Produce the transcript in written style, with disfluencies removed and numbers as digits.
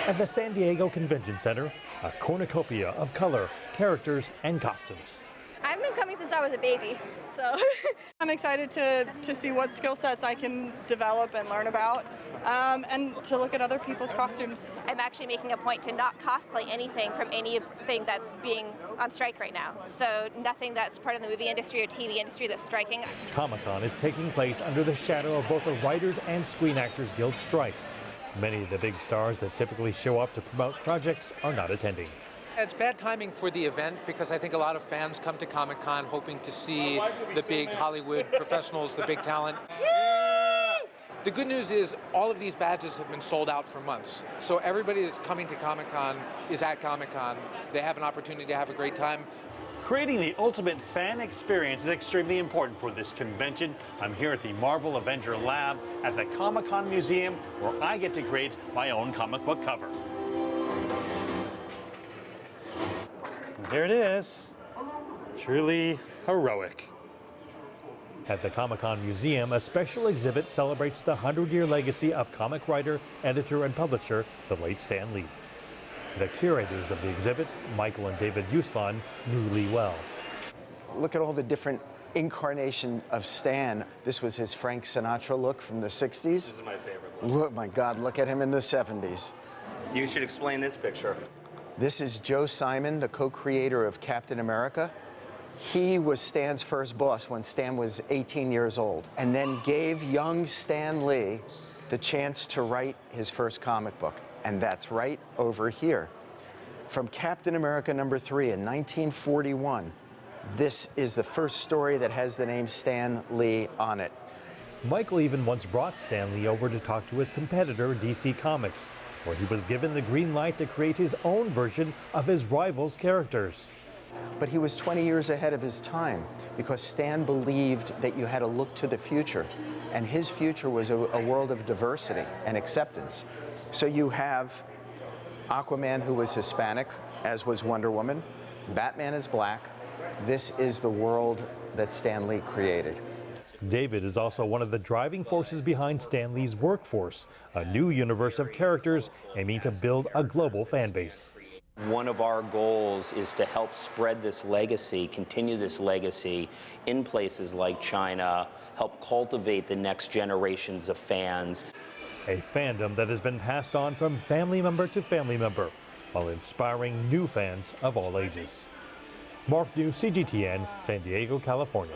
At the San Diego Convention Center, a cornucopia of color, characters, and costumes. I've been coming since I was a baby, so. I'm excited to see what skill sets I can develop and learn about, and to look at other people's costumes. I'm actually making a point to not cosplay anything from anything that's being on strike right now. So nothing that's part of the movie industry or TV industry that's striking. Comic-Con is taking place under the shadow of both a Writers and Screen Actors Guild strike. Many of the big stars that typically show up to promote projects are not attending. It's bad timing for the event because I think a lot of fans come to Comic-Con hoping to see the big Hollywood professionals, the big talent. The good news is all of these badges have been sold out for months. So everybody that's coming to Comic-Con is at Comic-Con. They have an opportunity to have a great time. Creating the ultimate fan experience is extremely important for this convention. I'm here at the Marvel Avenger Lab at the Comic-Con Museum, where I get to create my own comic book cover. And here it is. Truly heroic. At the Comic-Con Museum, a special exhibit celebrates the 100-year legacy of comic writer, editor, and publisher, the late Stan Lee. The curators of the exhibit, Michael and David Uslan, knew Lee well. Look at all the different incarnation of Stan. This was his Frank Sinatra look from the 60s. This is my favorite look. Look, my God, look at him in the 70s. You should explain this picture. This is Joe Simon, the co-creator of Captain America. He was Stan's first boss when Stan was 18 years old, and then gave young Stan Lee the chance to write his first comic book. And that's right over here. From Captain America #3 in 1941, this is the first story that has the name Stan Lee on it. Michael even once brought Stan Lee over to talk to his competitor, DC Comics, where he was given the green light to create his own version of his rival's characters. But he was 20 years ahead of his time because Stan believed that you had to look to the future, and his future was a world of diversity and acceptance. So you have Aquaman, who was Hispanic, as was Wonder Woman. Batman is black. This is the world that Stan Lee created. David is also one of the driving forces behind Stan Lee's Workforce, a new universe of characters aiming to build a global fan base. One of our goals is to help spread this legacy, continue this legacy in places like China, help cultivate the next generations of fans. A fandom that has been passed on from family member to family member, while inspiring new fans of all ages. Mark New, CGTN, San Diego, California.